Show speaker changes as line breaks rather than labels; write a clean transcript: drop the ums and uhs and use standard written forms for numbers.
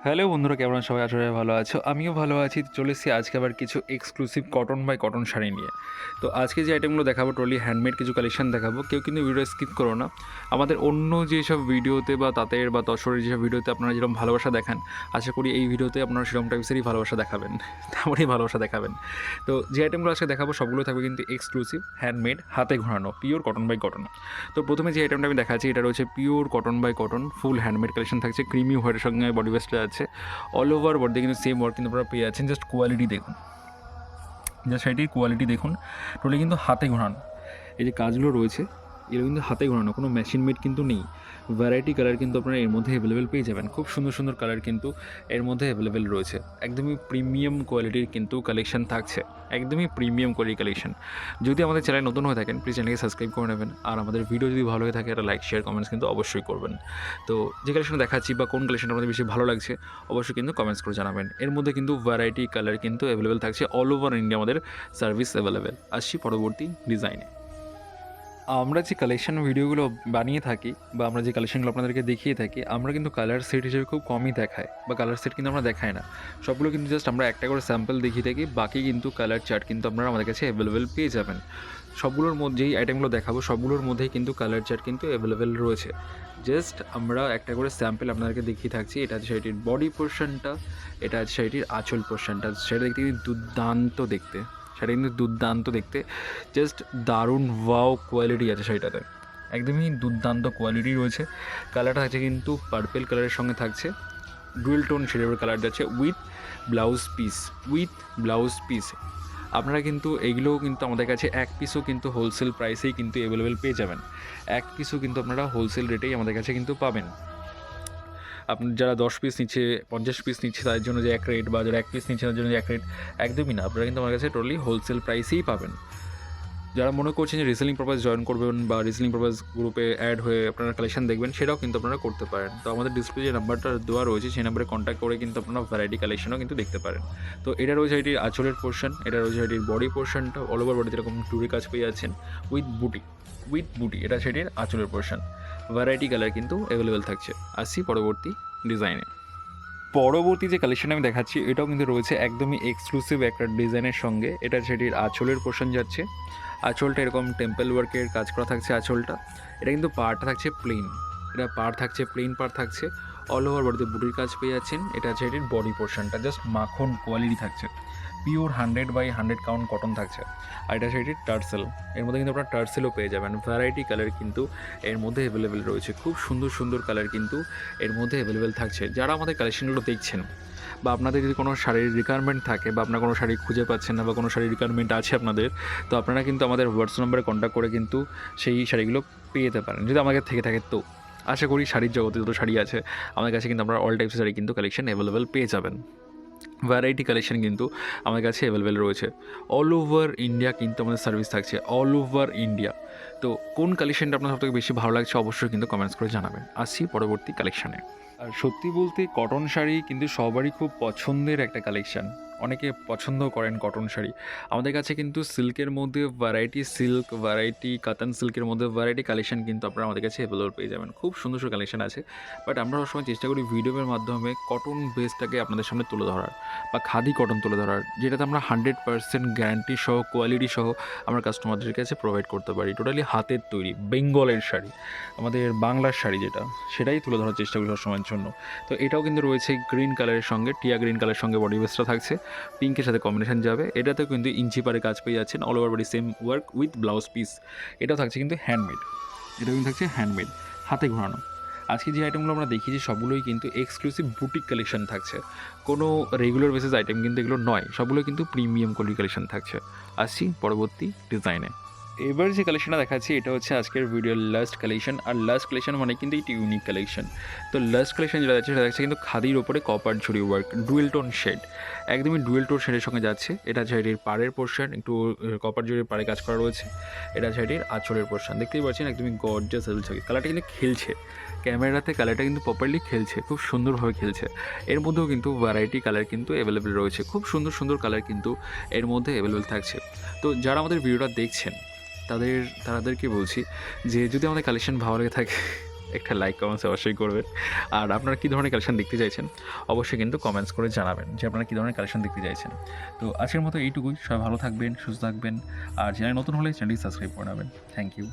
Hello বন্ধুরা, কেমন আছো? সবাই আশা করি ভালো আছো। আমিও ভালো আছি। চলে এসেছি আজকে আবার কিছু exclusive cotton by cotton sari নিয়ে। তো আজকে যে আইটেমগুলো দেখাবো টোটালি হ্যান্ডমেড কিছু কালেকশন দেখাবো। কেউ কিন্তু ভিডিও স্কিপ করো না। আমাদের অন্য যেসব ভিডিওতে বা তাঁতের বা তসরের যেসব ভিডিওতে আপনারা যেরকম ভালোবাসা দেখান, আশা করি এই ভিডিওতে আপনারা সেরকম টাইপসেরই ভালোবাসা দেখাবেন। তেমনই ভালোবাসা দেখাবেন। তো যে আইটেমগুলো আজকে দেখাবো সবগুলো থাকবে কিন্তু এক্সক্লুসিভ, হ্যান্ডমেড, হাতে ঘোরানো, পিওর কটন বাই কটন। তো প্রথমে যে আইটেমটা আমি দেখাচ্ছি এটা রয়েছে pure cotton by cotton, full handmade collection থাকছে। ক্রিমি হোয়াইটের সঙ্গে বডি ওয়েস্টটা আছে। অল ওভার বডি কিন্তু সেম ওয়ার্ক কিন্তু আপনারা পেয়ে যাচ্ছেন। জাস্ট কোয়ালিটি দেখুন, জাস্ট শাড়িটির কোয়ালিটি দেখুন। টোটালি কিন্তু হাতে ঘোরানো এই যে কাজগুলো রয়েছে, এগুলো কিন্তু হাতে ঘোরানো, কোনো মেশিন মেড কিন্তু নেই। ভ্যারাইটি কালার কিন্তু আপনারা এর মধ্যে অ্যাভেলেবেল পেয়ে যাবেন। খুব সুন্দর সুন্দর কালার কিন্তু এর মধ্যে অ্যাভেলেবেল রয়েছে। একদমই প্রিমিয়াম কোয়ালিটির কিন্তু কালেকশন থাকছে, একদমই প্রিমিয়াম কোয়ালিটির কালেকশন। যদি আমাদের চ্যানেল নতুন হয়ে থাকেন প্লিজ চ্যানেলকে সাবস্ক্রাইব করে নেবেন। আর আমাদের ভিডিও যদি ভালো হয়ে থাকে একটা লাইক শেয়ার কমেন্টস কিন্তু অবশ্যই করবেন। তো যে কালেকশন দেখাচ্ছি বা কোন কালেকশনটা আপনাদের বেশি ভালো লাগছে অবশ্যই কিন্তু কমেন্টস করে জানাবেন। এর মধ্যে কিন্তু ভ্যারাইটি কালার কিন্তু অ্যাভেলেবেল থাকছে। অল ওভার ইন্ডিয়া আমাদের সার্ভিস অ্যাভেলেবেল। আসছি পরবর্তী ডিজাইনে। আমরা যে কালেকশন ভিডিওগুলো বানিয়ে থাকি বা আমরা যে কালেকশনগুলো আপনাদেরকে দেখিয়ে থাকি, আমরা কিন্তু কালার সেট হিসেবে খুব কমই দেখাই বা কালার সেট কিন্তু আমরা দেখাই না। সবগুলো কিন্তু জাস্ট আমরা একটা করে স্যাম্পল দেখিয়ে থাকি। বাকি কিন্তু কালার চার্ট কিন্তু আপনারা আমাদের কাছে অ্যাভেলেবেল পেয়ে যাবেন। সবগুলোর মধ্যেই আইটেমগুলো দেখাবো সবগুলোর মধ্যেই কিন্তু কালার চার্ট কিন্তু অ্যাভেলেবেল রয়েছে। জাস্ট আমরা একটা করে স্যাম্পল আপনাদেরকে দেখিয়ে থাকছি। এটা হচ্ছে শাড়িটির বডি পোর্শনটা, এটা হচ্ছে শাড়িটির আঁচল পোর্শনটা। সেটা দেখতে কিন্তু দুর্দান্ত দেখতে, সেটা কিন্তু দুর্দান্ত দেখতে। জাস্ট দারুণ ওয়াও কোয়ালিটি আছে শাড়িটাতে, একদমই দুর্দান্ত কোয়ালিটি রয়েছে। কালারটা থাকছে কিন্তু পার্পেল কালারের সঙ্গে থাকছে ডুয়েল টোন শেডের কালার যাচ্ছে with blouse piece, with blouse piece. আপনারা কিন্তু এইগুলোও কিন্তু আমাদের কাছে এক পিসও কিন্তু হোলসেল প্রাইসেই কিন্তু অ্যাভেলেবেল পেয়ে যাবেন। এক পিসও কিন্তু আপনারা হোলসেল রেটেই আমাদের কাছে কিন্তু পাবেন। আপনি যারা 10 পিস নিচ্ছে, 50 পিস নিচ্ছে তাদের জন্য যে এক রেট, বা যারা 1 পিস নিচ্ছে তাদের জন্য যে এক রেট, একদমই না। আপনারা কিন্তু আমার কাছে টোটালি হোলসেল প্রাইসেই পাবেন। যারা মনে করছেন যে রিসেলিং পারপাস জয়েন করবেন বা রিসেলিং পারপাস গ্রুপে অ্যাড হয়ে আপনারা কালেকশন দেখবেন, সেটাও কিন্তু আপনারা করতে পারেন। তো আমাদের ডিসপ্লে যে নাম্বারটা দেওয়া রয়েছে সেই নাম্বারে কন্ট্যাক্ট করে কিন্তু আপনারা ভ্যারাইটি কালেকশনও কিন্তু দেখতে পারেন। তো এটা রয়েছে এটির আঁচলের পোর্শন, এটা রয়েছে এটির বডি পোর্শনটা। অল ওভার বডিতে এরকম টুরি কাজ পেয়ে যাচ্ছেন উইথ বুটি, উইথ বুটি। এটা সেটির আঁচলের পোর্শন। ভ্যারাইটি কালার কিন্তু অ্যাভেলেবেল থাকছে। আসছি পরবর্তী ডিজাইনে। পরবর্তী যে কালেকশন আমি দেখাচ্ছি এটাও কিন্তু রয়েছে একদমই এক্সক্লুসিভ একটা ডিজাইনের সঙ্গে। এটা সেটির আঁচলের পোর্শন যাচ্ছে। আঁচলটা এরকম টেম্পল ওয়ার্কের কাজ করা থাকছে আঁচলটা। এটা কিন্তু পাড়টা থাকছে প্লেন, এটা পাড় থাকছে প্লেন পাড় থাকছে। অল ওভার বডিতে বুটির কাজ পেয়ে যাচ্ছেন। এটা হচ্ছে এটির বডি পোর্শনটা, জাস্ট মাখন কোয়ালিটি থাকছে। পিওর 100/100 কাউন্ট কটন থাকছে। আর এটা সেটির টার্সেল, এর মধ্যে কিন্তু আপনার টার্সেলও পেয়ে যাবেন। ভ্যারাইটি কালার কিন্তু এর মধ্যে অ্যাভেলেবেল রয়েছে। খুব সুন্দর সুন্দর কালার কিন্তু এর মধ্যে অ্যাভেলেবেল থাকছে। যারা আমাদের কালেকশনগুলো দেখছেন বা আপনাদের যদি কোনো শাড়ির রিকোয়ারমেন্ট থাকে বা আপনার কোনো শাড়ি খুঁজে পাচ্ছেন না বা কোনো শাড়ির রিকোয়ারমেন্ট আছে আপনাদের, তো আপনারা কিন্তু আমাদের হোয়াটসঅ্যাপ নাম্বারে কন্ট্যাক্ট করে কিন্তু সেই শাড়িগুলো পেয়ে যেতে পারেন যদি আমাদের থেকে থাকে। তো আশা করি শাড়ির জগতে যত শাড়ি আছে আমাদের কাছে কিন্তু আপনারা অল টাইপসের শাড়ি কিন্তু কালেকশন অ্যাভেলেবেল পেয়ে যাবেন। ভ্যারাইটি কালেকশন কিন্তু আমাদের কাছে অ্যাভেলেবেল রয়েছে। অল ওভার ইন্ডিয়া কিন্তু আমাদের সার্ভিস থাকছে, অল ওভার ইন্ডিয়া। তো কোন কালেকশনটা আপনার সবথেকে বেশি ভালো লাগছে অবশ্যই কিন্তু কমেন্টস করে জানাবেন। আসছি পরবর্তী কালেকশানে। আর সত্যি বলতে কটন শাড়ি কিন্তু সবারই খুব পছন্দের একটা কালেকশান। অনেকে পছন্দ করেন কটন শাড়ি। আমাদের কাছে কিন্তু সিল্কের মধ্যে ভ্যারাইটি সিল্ক, ভ্যারাইটি কাতান সিল্কের মধ্যে ভ্যারাইটি কালেকশান কিন্তু আপনারা আমাদের কাছে অ্যাভেলেবল পেয়ে যাবেন। খুব সুন্দর সুন্দর কালেকশান আছে। বাট আমরা সবসময় চেষ্টা করি ভিডিওর মাধ্যমে কটন বেসটাকে আপনাদের সামনে তুলে ধরার বা খাদি কটন তুলে ধরার, যেটাতে আমরা 100% গ্যারান্টি সহ কোয়ালিটি সহ আমরা কাস্টমারদের কাছে প্রোভাইড করতে পারি। টোটালি হাতের তৈরি বেঙ্গলের শাড়ি, আমাদের বাংলার শাড়ি যেটা, সেটাই তুলে ধরার চেষ্টা করি সবসময়ের জন্য। তো এটাও কিন্তু রয়েছে গ্রিন কালারের সঙ্গে, টিয়া গ্রিন কালারের সঙ্গে বডি বেসটা থাকছে, পিঙ্কের সাথে কম্বিনেশন যাবে। এটাতেও কিন্তু ইঞ্চি পারে কাজ পেয়ে যাচ্ছেন। All over body same work with blouse piece. এটাও থাকছে কিন্তু হ্যান্ডমেড, এটাও কিন্তু থাকছে হ্যান্ডমেড, হাতে ঘোরানো। আজকে যে আইটেমগুলো আমরা দেখিয়েছি সবগুলোই কিন্তু এক্সক্লুসিভ বুটিক কালেকশন থাকছে। কোনো রেগুলার বেসিস আইটেম কিন্তু এগুলো নয়, সবগুলো কিন্তু প্রিমিয়াম কোয়ালিটি কালেকশন থাকছে। আসছি পরবর্তী ডিজাইনে। এবার যে কালেকশনটা দেখাচ্ছি এটা হচ্ছে আজকের ভিডিওর লাস্ট কালেকশন। আর লাস্ট কালেকশন মানে কিন্তু একটি ইউনিক কালেকশন। তো লাস্ট কালেকশন যেটা যাচ্ছে সেটা যাচ্ছে কিন্তু খাদির ওপরে কপার ঝুড়ি ওয়ার্ক, ডুয়েল টোন শেড, একদমই ডুয়েল টোন শেডের সঙ্গে যাচ্ছে। এটা শাড়ির পাড়ের পোর্শন, একটু কপার ঝুড়ির পাড়ে কাজ করা রয়েছে। এটা শাড়ির আঁচলের পোর্শন, দেখতেই পাচ্ছেন একদমই গর্জাস ঝলঝকে। কালারটা কিন্তু খেলছে, ক্যামেরাতে কালারটা কিন্তু প্রপারলি খেলছে, খুব সুন্দরভাবে খেলছে। এর মধ্যেও কিন্তু ভ্যারাইটি কালার কিন্তু অ্যাভেলেবেল রয়েছে। খুব সুন্দর সুন্দর কালার কিন্তু এর মধ্যে অ্যাভেলেবেল থাকছে। তো যারা আমাদের ভিডিওটা দেখছেন তাদেরকে বলছি যে যদি আমাদের কালেকশন ভালো লেগে থাকে একটা লাইক কমেন্টস অবশ্যই করবেন। আর আপনারা কী ধরনের কালেকশন দেখতে চাইছেন অবশ্যই কিন্তু কমেন্টস করে জানাবেন যে আপনারা কী ধরনের কালেকশন দেখতে চাইছেন। তো আজকের মতো এইটুকুই। সবাই ভালো থাকবেন, সুস্থ থাকবেন। আর চ্যানেল নতুন হলে চ্যানেলটি সাবস্ক্রাইব করে নেবেন। Thank you.